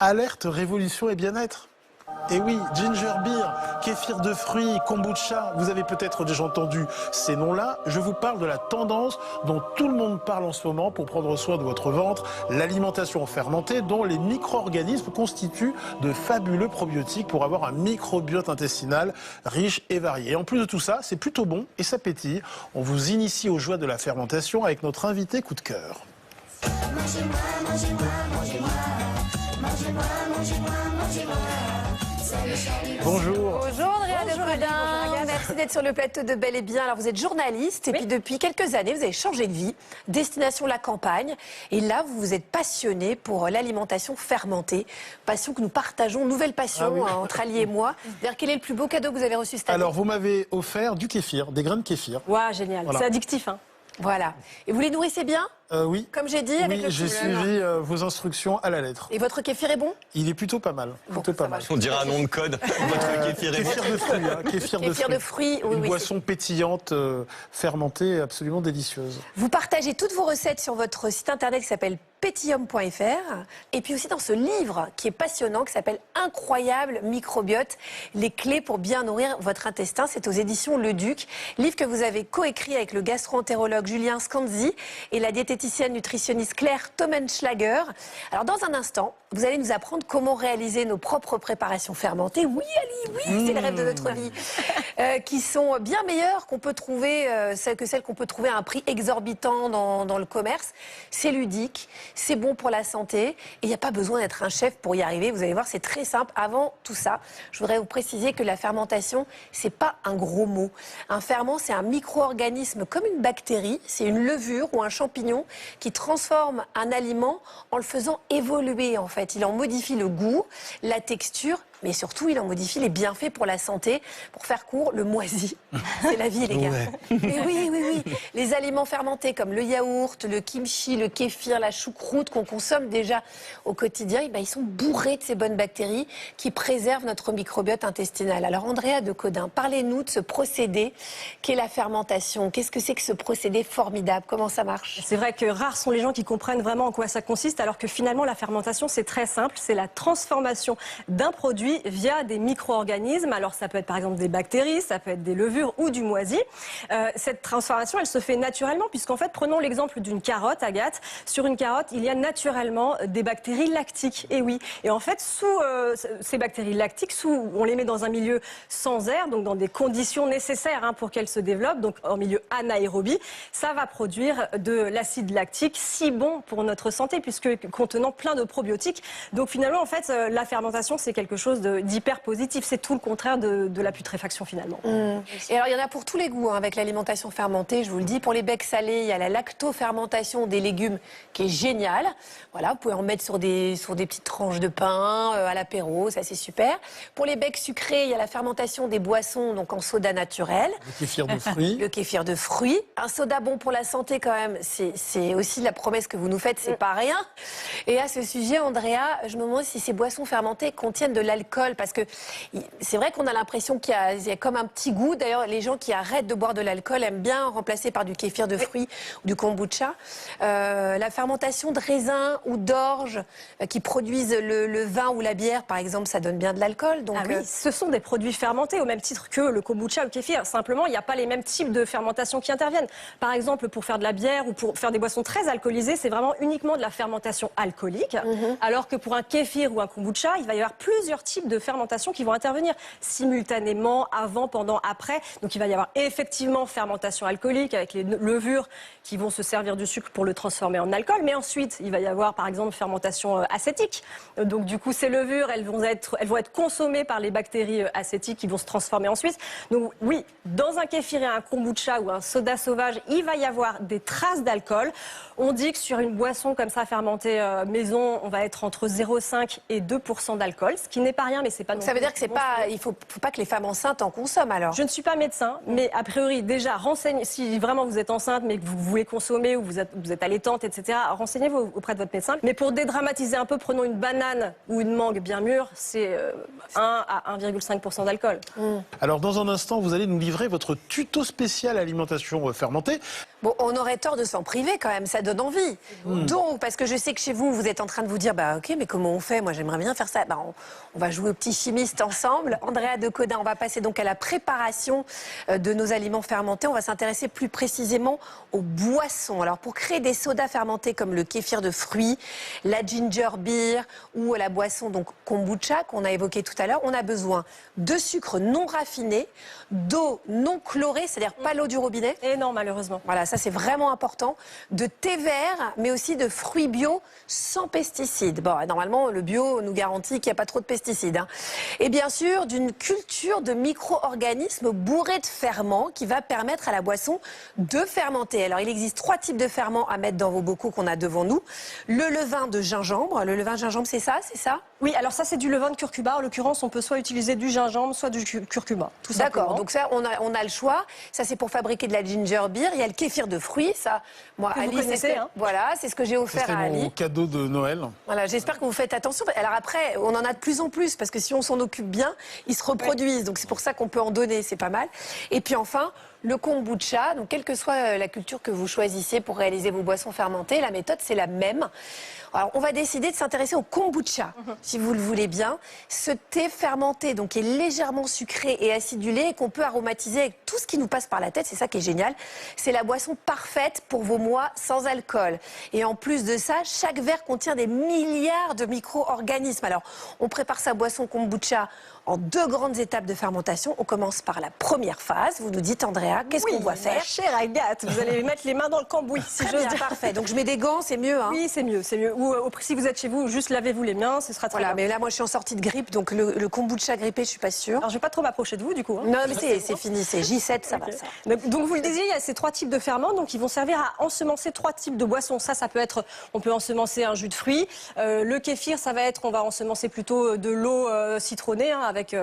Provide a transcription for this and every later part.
Alerte révolution et bien-être. Et oui, ginger beer, kéfir de fruits, kombucha, vous avez peut-être déjà entendu ces noms-là. Je vous parle de la tendance dont tout le monde parle en ce moment pour prendre soin de votre ventre, l'alimentation fermentée dont les micro-organismes constituent de fabuleux probiotiques pour avoir un microbiote intestinal riche et varié. Et en plus de tout ça, c'est plutôt bon et ça pétille. On vous initie aux joies de la fermentation avec notre invité coup de cœur. Mangez-moi, mangez-moi, mangez-moi. Mangez-moi, mangez-moi, mangez-moi. Bonjour. Bonjour Andrea de Codin, merci d'être sur le plateau de Bel et Bien. Alors vous êtes journaliste et puis depuis quelques années vous avez changé de vie, destination la campagne et là vous vous êtes passionné pour l'alimentation fermentée, passion que nous partageons, nouvelle passion entre Ali et moi. D'ailleurs quel est le plus beau cadeau que vous avez reçu cette année? Alors vous m'avez offert du kéfir, des grains de kéfir. Waouh, génial, Voilà. c'est addictif hein. Voilà. Et vous les nourrissez bien? Oui. Comme j'ai dit avec le j'ai suivi vos instructions à la lettre. Et votre kéfir est bon? Il est plutôt pas mal. Bon, Plutôt pas ça mal. va. On dirait un nom de code. Votre kéfir est bon. Kéfir de fruits, hein, Kéfir de fruits, oui, Une oui, boisson pétillante, fermentée, absolument délicieuse. Vous partagez toutes vos recettes sur votre site internet qui s'appelle pétillum.fr et puis aussi dans ce livre qui est passionnant qui s'appelle Incroyable microbiote, les clés pour bien nourrir votre intestin. C'est aux éditions Le Duc, livre que vous avez coécrit avec le gastro-entérologue Julien Scanzi et la diététicienne nutritionniste Claire Tomenschlager. Alors dans un instant, vous allez nous apprendre comment réaliser nos propres préparations fermentées. Oui Ali, oui, c'est le rêve de notre vie. Qui sont bien meilleures qu'on peut trouver, que celles qu'on peut trouver à un prix exorbitant dans le commerce. C'est ludique, c'est bon pour la santé et il n'y a pas besoin d'être un chef pour y arriver. Vous allez voir, c'est très simple. Avant tout ça, je voudrais vous préciser que la fermentation, c'est pas un gros mot. Un ferment, c'est un micro-organisme comme une bactérie, c'est une levure ou un champignon qui transforme un aliment en le faisant évoluer en fait. Il en modifie le goût, la texture, mais surtout, il en modifie les bienfaits pour la santé. Pour faire court, le moisi, c'est la vie, les gars. Ouais. Mais oui. Les aliments fermentés comme le yaourt, le kimchi, le kéfir, la choucroute qu'on consomme déjà au quotidien, ils sont bourrés de ces bonnes bactéries qui préservent notre microbiote intestinal. Alors, Andrea de Codin, parlez-nous de ce procédé qu'est la fermentation. Qu'est-ce que c'est que ce procédé formidable? Comment ça marche? C'est vrai que rares sont les gens qui comprennent vraiment en quoi ça consiste, alors que finalement, la fermentation, c'est très simple. C'est la transformation d'un produit via des micro-organismes. Alors ça peut être par exemple des bactéries, ça peut être des levures ou du moisi. Cette transformation, elle se fait naturellement puisqu'en fait, prenons l'exemple d'une carotte, Agathe. Sur une carotte, il y a naturellement des bactéries lactiques. Et oui. Et en fait, sous ces bactéries lactiques, on les met dans un milieu sans air, donc dans des conditions nécessaires pour qu'elles se développent, donc en milieu anaérobie, ça va produire de l'acide lactique si bon pour notre santé puisque contenant plein de probiotiques. Donc finalement, en fait, la fermentation, c'est quelque chose d'hyper positif. C'est tout le contraire de la putréfaction finalement. Et alors il y en a pour tous les goûts avec l'alimentation fermentée, je vous le dis. Pour les becs salés, il y a la lactofermentation des légumes qui est géniale. Voilà, vous pouvez en mettre sur des petites tranches de pain, à l'apéro, ça c'est super. Pour les becs sucrés, il y a la fermentation des boissons, donc en soda naturel. Le kéfir de fruits. Le kéfir de fruits. Un soda bon pour la santé quand même, c'est aussi la promesse que vous nous faites, c'est pas rien. Et à ce sujet, Andrea, je me demande si ces boissons fermentées contiennent de l'alcool, parce que c'est vrai qu'on a l'impression qu'il y a comme un petit goût. D'ailleurs, les gens qui arrêtent de boire de l'alcool aiment bien remplacer par du kéfir de fruits ou du kombucha. La fermentation de raisins ou d'orge qui produisent le vin ou la bière, par exemple, ça donne bien de l'alcool. Donc, oui, ce sont des produits fermentés au même titre que le kombucha ou le kéfir. Simplement, il n'y a pas les mêmes types de fermentation qui interviennent. Par exemple, pour faire de la bière ou pour faire des boissons très alcoolisées, c'est vraiment uniquement de la fermentation alcoolique. Alors que pour un kéfir ou un kombucha, il va y avoir plusieurs types de fermentation qui vont intervenir simultanément, avant, pendant, après. Donc il va y avoir effectivement fermentation alcoolique avec les levures qui vont se servir du sucre pour le transformer en alcool. Mais ensuite, il va y avoir par exemple fermentation acétique. Donc du coup, ces levures, elles vont être consommées par les bactéries acétiques qui vont se transformer ensuite. Donc oui, dans un kéfir et un kombucha ou un soda sauvage, il va y avoir des traces d'alcool. On dit que sur une boisson comme ça fermentée maison, on va être entre 0,5 et 2% d'alcool, ce qui n'est pas pas rien, mais c'est pas non Ça veut plus dire que c'est pas, il faut pas que les femmes enceintes en consomment alors. Je ne suis pas médecin, mais a priori, déjà, renseignez, si vraiment vous êtes enceinte, mais que vous voulez consommer ou vous êtes allaitante, etc., renseignez-vous auprès de votre médecin. Mais pour dédramatiser un peu, prenons une banane ou une mangue bien mûre, c'est 1 à 1,5% d'alcool. Alors, dans un instant, vous allez nous livrer votre tuto spécial alimentation fermentée. Bon, on aurait tort de s'en priver quand même, ça donne envie. Donc, parce que je sais que chez vous, vous êtes en train de vous dire, bah ok, mais comment on fait? Moi, j'aimerais bien faire ça. Bah, on va jouer au petit chimiste ensemble. Andrea Decodin, on va passer donc à la préparation de nos aliments fermentés. On va s'intéresser plus précisément aux boissons. Alors, pour créer des sodas fermentés comme le kéfir de fruits, la ginger beer ou la boisson donc kombucha qu'on a évoqué tout à l'heure, on a besoin de sucre non raffiné, d'eau non chlorée, c'est-à-dire pas l'eau du robinet. Et non, malheureusement. Voilà, ça c'est vraiment important. De thé vert, mais aussi de fruits bio sans pesticides. Bon, normalement, le bio nous garantit qu'il n'y a pas trop de pesticides. Hein. Et bien sûr, d'une culture de micro-organismes bourrés de ferments qui va permettre à la boisson de fermenter. Alors, il existe 3 types de ferments à mettre dans vos bocaux qu'on a devant nous. Le levain de gingembre. Le levain de gingembre, c'est ça? Oui, alors ça, c'est du levain de curcuma. En l'occurrence, on peut soit utiliser du gingembre, soit du curcuma. Tout simplement. D'accord, donc ça, on a le choix. Ça, c'est pour fabriquer de la ginger beer. Il y a le kéfir de fruits, ça. Moi, Que vous Alice, connaissez, hein. Voilà, c'est ce que j'ai Ce offert serait à mon Ali. cadeau de Noël. Voilà, j'espère que vous faites attention. Alors après, on en a de plus en plus, parce que si on s'en occupe bien, ils se reproduisent. Donc c'est pour ça qu'on peut en donner, c'est pas mal. Et puis enfin, le kombucha. Donc quelle que soit la culture que vous choisissez pour réaliser vos boissons fermentées, la méthode c'est la même. Alors on va décider de s'intéresser au kombucha, si vous le voulez bien. Ce thé fermenté, donc qui est légèrement sucré et acidulé, et qu'on peut aromatiser avec tout ce qui nous passe par la tête. C'est ça qui est génial. C'est la boisson parfaite pour vos mois sans alcool. Et en plus de ça, chaque verre contient des milliards de micro-organismes. Alors, on prépare sa boisson kombucha en 2 grandes étapes de fermentation. On commence par la première phase. Vous nous dites, Andrea, qu'est-ce qu'on doit faire? Chère Agathe, vous allez mettre les mains dans le cambouis, si Très j'ose bien, dire. parfait. Donc je mets des gants, c'est mieux. Hein. Oui, c'est mieux, c'est mieux. Ou si vous êtes chez vous, juste lavez-vous les mains, ce sera très Voilà, bien. mais là, moi, je suis en sortie de grippe, donc le kombucha grippé, je suis pas sûre. Alors, je vais pas trop m'approcher de vous, du coup. Hein. Non, mais c'est fini, c'est J7, ça va. Ok. Ça. Donc vous le disiez, il y a ces 3 types de ferments, donc ils vont servir à ensemencer 3 types de boissons. Ça peut être, on peut ensemencer un jus de fruits. Le kéfir, ça va être, on va ensemencer plutôt de l'eau citronnée hein, avec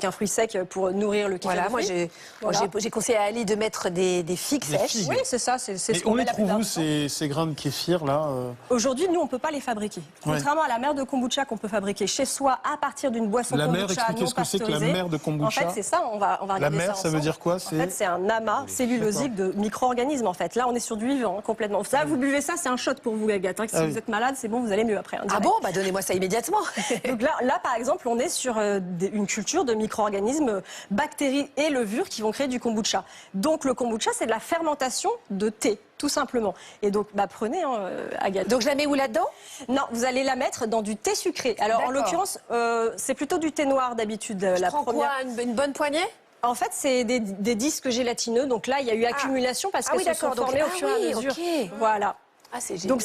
un fruit sec pour nourrir le kéfir. Voilà, de moi, fruits. j'ai conseillé à Ali de mettre des figues Des sèches. figues. Oui, c'est ça, c'est Et ce on qu'on met les la trouve plupart où, du temps. ces grains de kéfir, là Aujourd'hui, nous, on ne peut pas les fabriquer. Contrairement à la mère de kombucha qu'on peut fabriquer chez soi à partir d'une boisson La mère, kombucha expliquez non ce que c'est que la pasteurisée. mère de kombucha. En fait, c'est ça, on va regarder La mère, ça ça veut ensemble. dire quoi? En fait, c'est un amas cellulosique de micro-organismes, en fait. Là, on est sur du vivant, hein, complètement. Ça, vous buvez ça, c'est un shot pour vous, Agathe. Hein, que si Ah oui. vous êtes malade, c'est bon, vous allez mieux après. Hein, Ah direct. bon, bah donnez-moi ça immédiatement. Donc là, par exemple, on est sur une culture de micro-organismes, bactéries et levures qui vont créer du kombucha. Donc le kombucha, c'est de la fermentation de thé, tout simplement. Et donc, prenez, hein, Agathe. Donc je la mets où là-dedans? Non, vous allez la mettre dans du thé sucré. Alors en D'accord. l'occurrence, c'est plutôt du thé noir d'habitude. La Prends première. quoi, une bonne poignée? En fait, c'est des disques gélatineux. Donc là, il y a eu accumulation parce Ah qu'elles oui, se sont d'accord. formées Donc- au fur et ah à oui, mesure. ok. Voilà. Ah, c'est génial. Donc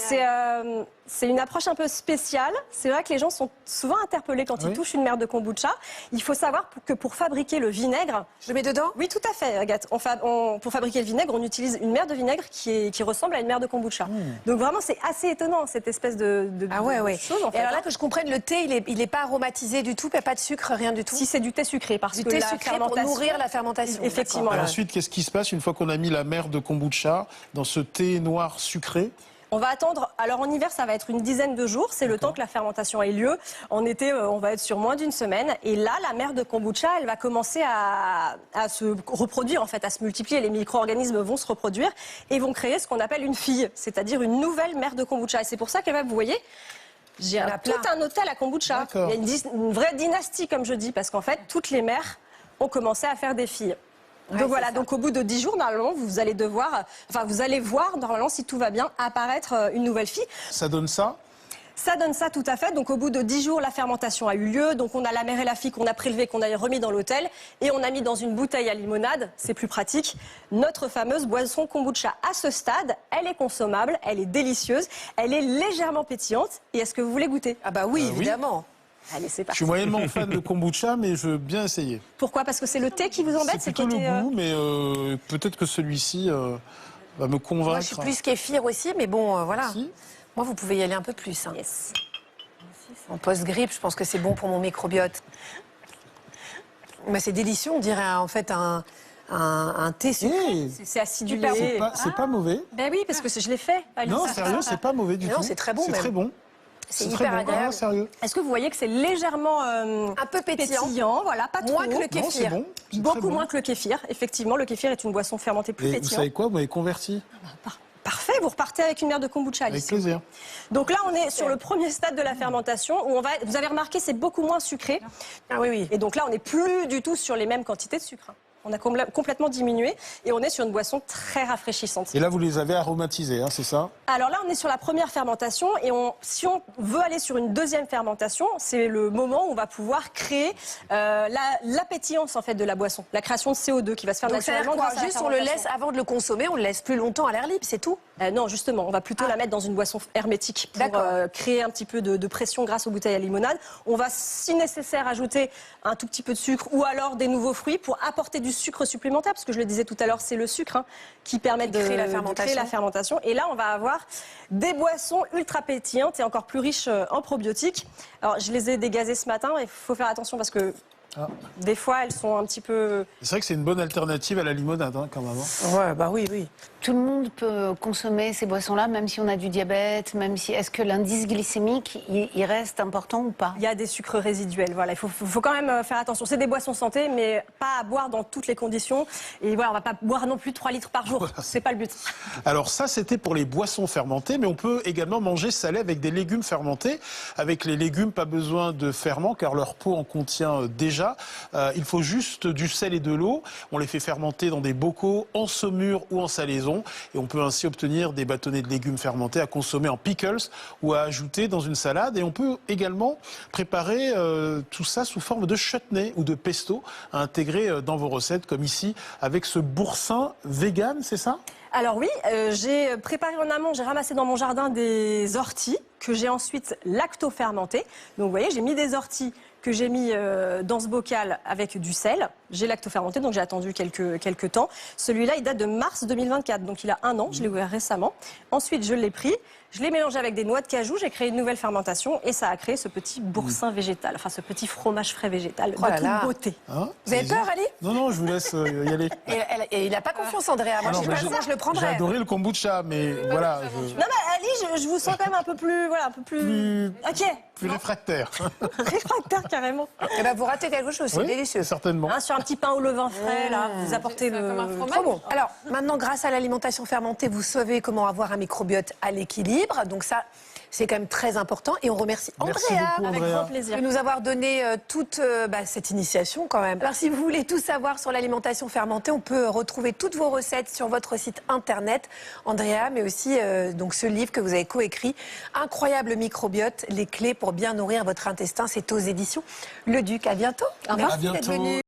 c'est une approche un peu spéciale. C'est vrai que les gens sont souvent interpellés quand ils touchent une mère de kombucha. Il faut savoir que pour fabriquer le vinaigre, Je le mets dedans? oui, tout à fait, Agathe. Pour fabriquer le vinaigre, on utilise une mère de vinaigre qui ressemble à une mère de kombucha. Donc vraiment, c'est assez étonnant cette espèce de Ah ouais, ouais. chose. En Et fait, alors là, hein. que je comprenne, le thé, il est pas aromatisé du tout, il n'y a pas de sucre, rien du tout. Si c'est du thé sucré, parce Du que thé la sucré pour fermentation, nourrir la fermentation. Effectivement. Et Voilà. ensuite, qu'est-ce qui se passe une fois qu'on a mis la mère de kombucha dans ce thé noir sucré? On va attendre, alors en hiver ça va être une dizaine de jours, c'est le temps que la fermentation ait lieu. En été on va être sur moins d'une semaine et là la mère de kombucha elle va commencer à se reproduire en fait, à se multiplier, les micro-organismes vont se reproduire et vont créer ce qu'on appelle une fille, c'est-à-dire une nouvelle mère de kombucha. Et c'est pour ça que vous voyez, j'ai en a plein. tout un hôtel à kombucha. Il D'accord. y a une vraie dynastie comme je dis parce qu'en fait toutes les mères ont commencé à faire des filles. Donc Ouais, voilà, c'est ça. donc au bout de 10 jours, normalement, vous allez voir, normalement, si tout va bien, apparaître une nouvelle fille. Ça donne ça? Ça donne ça tout à fait. Donc au bout de 10 jours, la fermentation a eu lieu. Donc on a la mère et la fille qu'on a prélevées, qu'on a remis dans l'hôtel. Et on a mis dans une bouteille à limonade, c'est plus pratique, notre fameuse boisson kombucha. À ce stade, elle est consommable, elle est délicieuse, elle est légèrement pétillante. Et est-ce que vous voulez goûter? Ah bah oui, oui. évidemment. Allez, c'est Je parti. suis moyennement fan de kombucha, mais je veux bien essayer. Pourquoi? Parce que c'est le thé qui vous embête? C'est plutôt le goût, mais peut-être que celui-ci va me convaincre. Moi, je suis plus kéfir aussi, mais bon, voilà. Si. Moi, vous pouvez y aller un peu plus. Hein. Yes. En post-grippe, je pense que c'est bon pour mon microbiote. Mais c'est délicieux, on dirait en fait un thé sucré. Hey, C'est acidulé. c'est pas mauvais. Ben oui, parce que je l'ai fait. Alice. Non, sérieux, c'est pas mauvais du Non, tout. c'est très bon C'est même. très bon. C'est très hyper bon. agréable. Ah, sérieux. Est-ce que vous voyez que c'est légèrement Un peu pétillant. voilà, pas trop. Moins que le Non, c'est kéfir. bon. C'est très Beaucoup bon. moins que le kéfir. Effectivement, le kéfir est une boisson fermentée plus Et vous pétillante. savez quoi, vous m'avez converti. Parfait, vous repartez avec une mer de kombucha, Avec Alice. plaisir. Donc là, on est sur le premier stade de la fermentation où vous avez remarqué, c'est beaucoup moins sucré. Ah oui, oui. Et donc là, on n'est plus du tout sur les mêmes quantités de sucre. On a complètement diminué et on est sur une boisson très rafraîchissante. Et là, vous les avez aromatisés, hein, c'est ça? Alors là, on est sur la première fermentation et si on veut aller sur une deuxième fermentation, c'est le moment où on va pouvoir créer la pétillance en fait de la boisson, la création de CO2 qui va se faire Donc ça veut dire naturellement quoi? grâce à la Juste on le fermentation. laisse avant de le consommer, on le laisse plus longtemps à l'air libre, c'est tout? Non, justement, on va plutôt la mettre dans une boisson hermétique pour D'accord. créer un petit peu de pression grâce aux bouteilles à limonade. On va, si nécessaire, ajouter un tout petit peu de sucre ou alors des nouveaux fruits pour apporter du sucre supplémentaire, parce que je le disais tout à l'heure, c'est le sucre qui permet de créer la créer fermentation. la fermentation. Et là, on va avoir des boissons ultra pétillantes et encore plus riches en probiotiques. Alors, je les ai dégazées ce matin, il faut faire attention parce que des fois, elles sont un petit peu... C'est vrai que c'est une bonne alternative à la limonade, hein, quand même. Hein. Ouais, bah oui, oui. Tout le monde peut consommer ces boissons-là, même si on a du diabète, même si... Est-ce que l'indice glycémique, il reste important ou pas? Il y a des sucres résiduels, voilà. Il faut quand même faire attention. C'est des boissons santé, mais pas à boire dans toutes les conditions. Et voilà, on va pas boire non plus 3 litres par jour. C'est pas le but. Alors ça, c'était pour les boissons fermentées, mais on peut également manger salé avec des légumes fermentés. Avec les légumes, pas besoin de ferment, car leur peau en contient déjà. Il faut juste du sel et de l'eau. On les fait fermenter dans des bocaux, en saumure ou en salaison. Et on peut ainsi obtenir des bâtonnets de légumes fermentés à consommer en pickles ou à ajouter dans une salade. Et on peut également préparer tout ça sous forme de chutney ou de pesto à intégrer dans vos recettes, comme ici avec ce boursin vegan, c'est ça? Alors oui, j'ai préparé en amont, j'ai ramassé dans mon jardin des orties que j'ai ensuite lacto-fermentées. Donc vous voyez, j'ai mis des orties que j'ai mis dans ce bocal avec du sel. J'ai lacto-fermenté, donc j'ai attendu quelques temps. Celui-là, il date de mars 2024, donc il a 1 an, je l'ai ouvert récemment. Ensuite, je l'ai pris, je l'ai mélangé avec des noix de cajou, j'ai créé une nouvelle fermentation et ça a créé ce petit boursin végétal, enfin ce petit fromage frais végétal Oh là de là. toute beauté. Hein? Vous avez peur, Ali? Non, non, je vous laisse y aller. Et il n'a pas confiance, Andrea. Moi, Ah non, je sais mais pas comment je le J'ai prendrais. adoré le kombucha, mais voilà, Non mais Ali, je vous sens quand même un peu plus, voilà, un peu plus... Ok, plus réfractaire. réfractaire carrément. Eh ben, vous ratez quelque chose, c'est Oui, délicieux. certainement. Hein, sur un petit pain au levain frais, là, vous apportez le... Trop bon. Alors, maintenant, grâce à l'alimentation fermentée, vous savez comment avoir un microbiote à l'équilibre. Donc ça, c'est quand même très important. Et on remercie Merci Andrea beaucoup, Avec Andrea. grand plaisir. de nous avoir donné toute cette initiation quand même. Alors, si vous voulez tout savoir sur l'alimentation fermentée, on peut retrouver toutes vos recettes sur votre site internet, Andrea, mais aussi donc ce livre que vous avez coécrit, Incroyable microbiote, les clés pour bien nourrir votre intestin. C'est aux éditions Le Duc. À bientôt. Au revoir. À Merci d'être bientôt. venu.